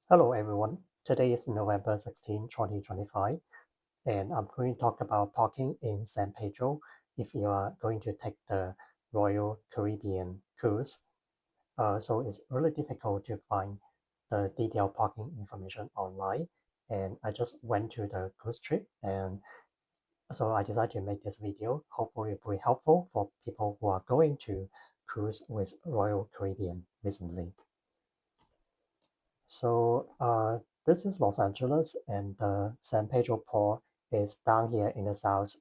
Hello everyone, today is November 16, 2025, and I'm going to talk about parking in San Pedro if you are going to take the Royal Caribbean cruise. So it's really difficult to find the detailed parking information online, and I just went to the cruise trip, and so I decided to make this video. Hopefully it will be helpful for people who are going to cruise with Royal Caribbean recently. So this is Los Angeles, and the San Pedro Port is down here in the south,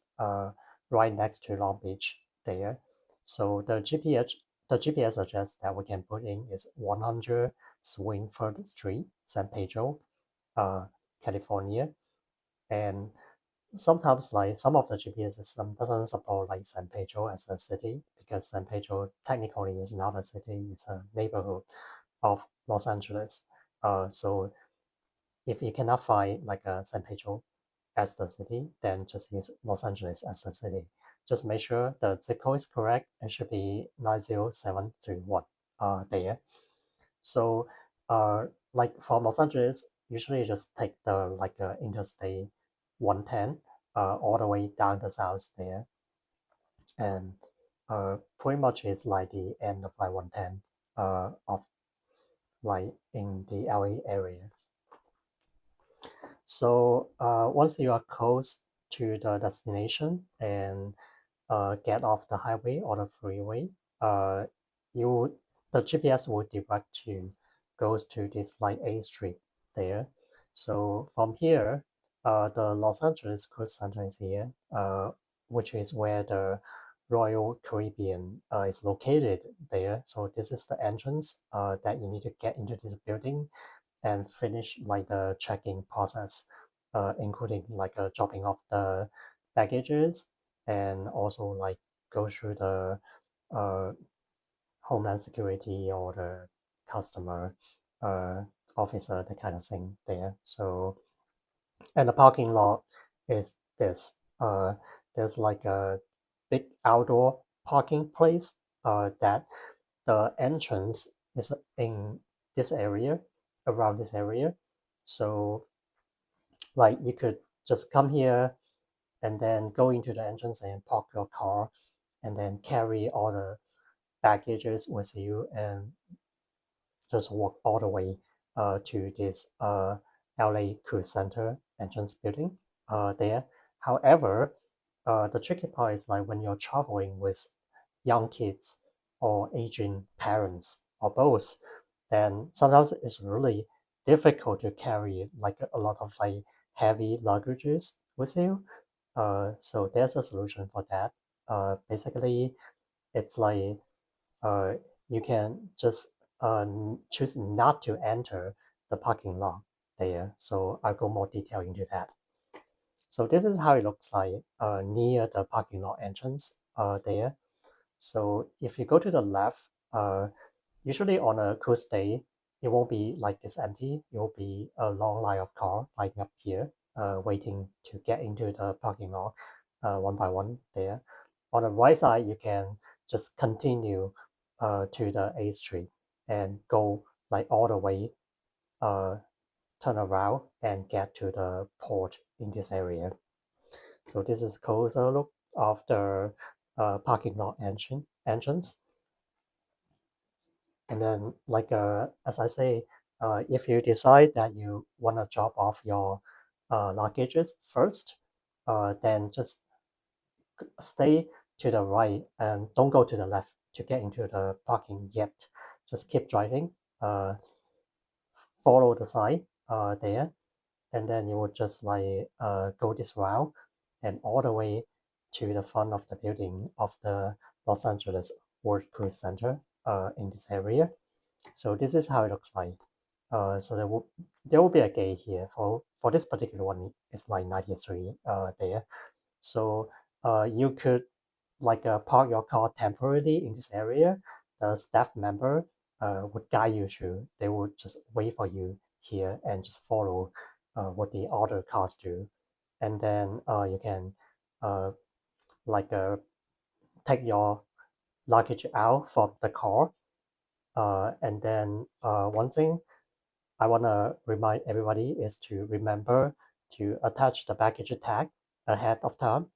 right next to Long Beach there. So the GPS address that we can put in is 100 Winford Street, San Pedro, uh, California. And sometimes like some of the GPS system doesn't support like San Pedro as a city because San Pedro technically is not a city, it's a neighborhood of Los Angeles. So if you cannot find like a San Pedro as the city, then just use Los Angeles as the city. Just make sure the zip code is correct. It should be 90731 there. So like for Los Angeles, usually you just take the like Interstate 110 all the way down the south there, and pretty much it's like the end of like 110 of like in the LA area. So once you are close to the destination and get off the highway or the freeway, uh, you the GPS will direct you goes to this like A Street there. So from here, the Los Angeles Cruise Center is here, which is where the Royal Caribbean is located there. So this is the entrance that you need to get into this building and finish like the check-in process, including like dropping off the baggages and also like go through the uh, homeland security or the customer uh, officer, that kind of thing there. So, and the parking lot is this. There's like a big outdoor parking place that the entrance is in this area, around this area. So like you could just come here and then go into the entrance and park your car and then carry all the baggages with you and just walk all the way to this LA Cruise Center entrance building there. However, the tricky part is like when you're traveling with young kids or aging parents or both, then sometimes it's really difficult to carry like a lot of like heavy luggages with you. So there's a solution for that. Basically, it's like uh, you can just choose not to enter the parking lot there. So I'll go more detail into that. So this is how it looks like near the parking lot entrance there. So if you go to the left, usually on a cruise day, it won't be like this empty. It will be a long line of car lining up here, waiting to get into the parking lot one by one there. On the right side, you can just continue to the A Street and go like all the way, uh, turn around and get to the port in this area. So this is a closer look of the parking lot entrance. And then, like as I say, if you decide that you want to drop off your luggages first, then just stay to the right and don't go to the left to get into the parking yet. Just keep driving, uh, follow the sign there, and then you would just like go this route and all the way to the front of the building of the Los Angeles World Cruise Center in this area. So this is how it looks like. So there will be a gate here for this particular one. It's like 93 there. So you could like park your car temporarily in this area. The staff member would guide you through. They would just wait for you here and just follow what the other cars do, and then you can uh, like take your luggage out from the car, and then one thing I want to remind everybody is to remember to attach the baggage tag ahead of time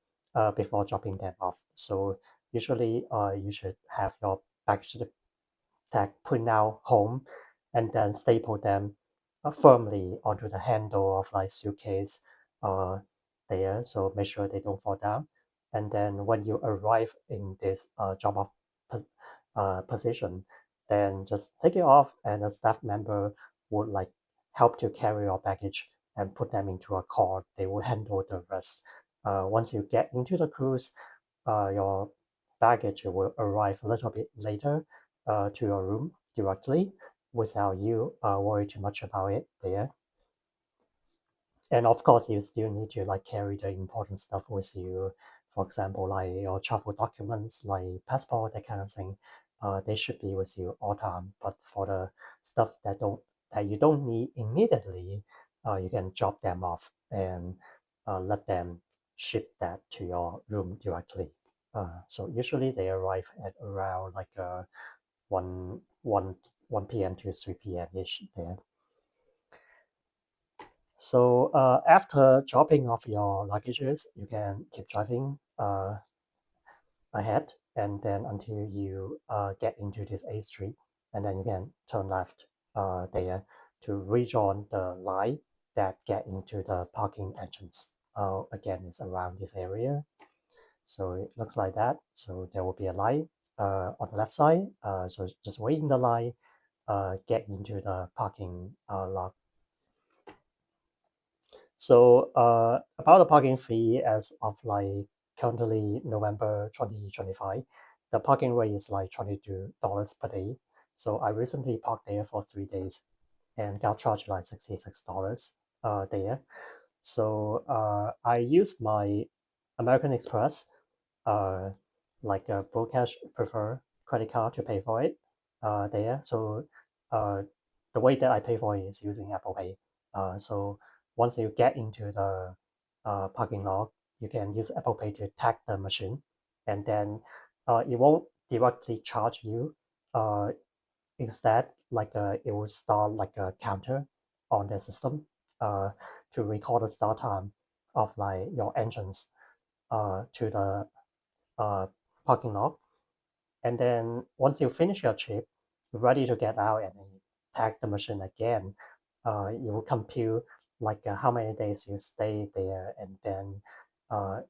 before dropping them off. So usually you should have your baggage tag put out home and then staple them firmly onto the handle of like suitcase uh, there. So make sure they don't fall down. And then when you arrive in this drop off position, then just take it off and a staff member would like help to carry your baggage and put them into a car. They will handle the rest. Once you get into the cruise, your baggage will arrive a little bit later to your room directly without you worry too much about it there. And of course, you still need to like carry the important stuff with you. For example, like your travel documents, like passport, that kind of thing. They should be with you all time. But for the stuff that you don't need immediately, you can drop them off and let them ship that to your room directly. So usually they arrive at around like 1, 1, 1 p.m. to 3 p.m. ish there. So after dropping off your luggages, you can keep driving ahead and then until you get into this A street, and then you can turn left there to rejoin the line that get into the parking entrance. Again, it's around this area. So it looks like that. So there will be a line on the left side. So just wait in the line, get into the parking lot. So about the parking fee as of like currently November 2025, the parking rate is like $22 per day. So I recently parked there for 3 days and got charged like $66 there. So I use my American Express, uh, like a Blue Cash Preferred credit card to pay for it there. So uh, the way that I pay for it is using Apple Pay. So once you get into the parking lot, you can use Apple Pay to tag the machine, and then it won't directly charge you. Instead, like it will start like a counter on the system to record the start time of like your entrance to the uh, parking lot. And then once you finish your trip, you're ready to get out and tag the machine again. It will compute like how many days you stay there, and then uh,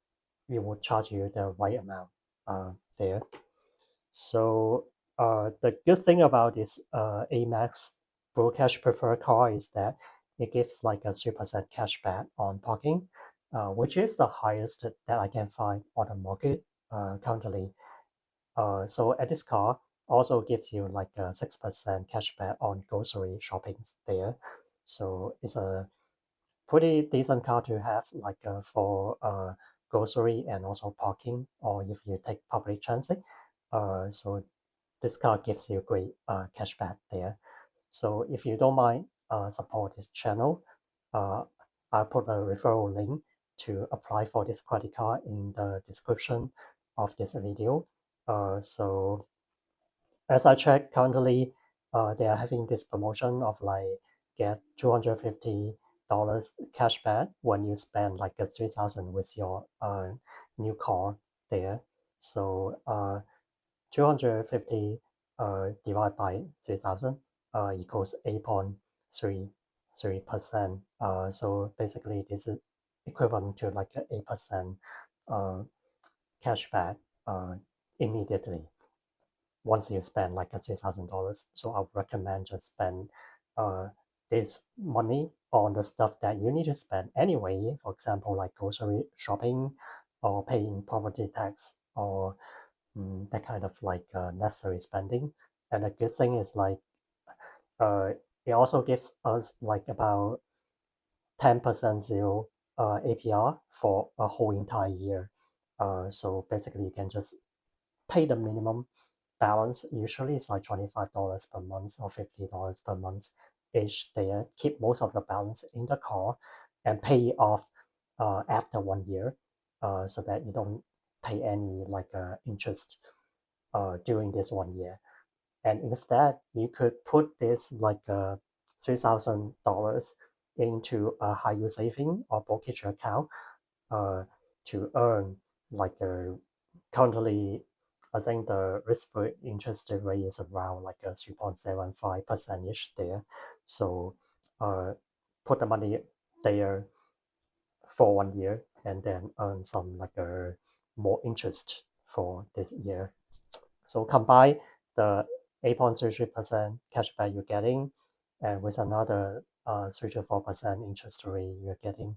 it will charge you the right amount there. So the good thing about this Amex Blue Cash Preferred card is that it gives like a 3% cashback on parking, which is the highest that I can find on the market currently. So at this card also gives you like a 6% cashback on grocery shopping there. So it's a pretty decent card to have like for grocery and also parking, or if you take public transit. So this card gives you great cashback there. So if you don't mind support this channel, uh, I'll put a referral link to apply for this credit card in the description of this video. So as I check currently, they are having this promotion of like get $250 cashback when you spend like a 3,000 with your new car there. So 250 divided by 3,000 equals 8.33%. So basically, this is equivalent to like an 8% uh, cashback immediately once you spend like a $3,000. So I would recommend just spend uh, this money on the stuff that you need to spend anyway. For example, like grocery shopping or paying property tax or that kind of like necessary spending. And the good thing is like uh, it also gives us like about 10% zero APR for a whole entire year. So basically, you can just pay the minimum balance. Usually, it's like $25 per month or $50 per month each. They keep most of the balance in the car and pay it off after 1 year, so that you don't pay any like interest during this 1 year. And instead, you could put this like $3,000 into a high yield saving or brokerage account uh, to earn like a currently I think the risk-free interest rate is around like a 3.75% ish there. So put the money there for 1 year and then earn some like a more interest for this year. So combine the 8.33% cashback you're getting and with another 3 to 4% interest rate you're getting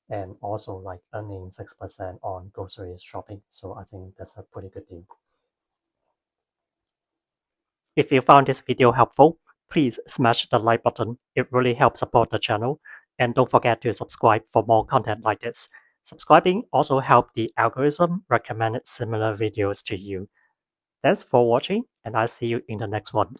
and also like earning 6% on grocery shopping. So I think that's a pretty good deal. If you found this video helpful, please smash the like button. It really helps support the channel. And don't forget to subscribe for more content like this. Subscribing also helps the algorithm recommend similar videos to you. Thanks for watching, and I'll see you in the next one.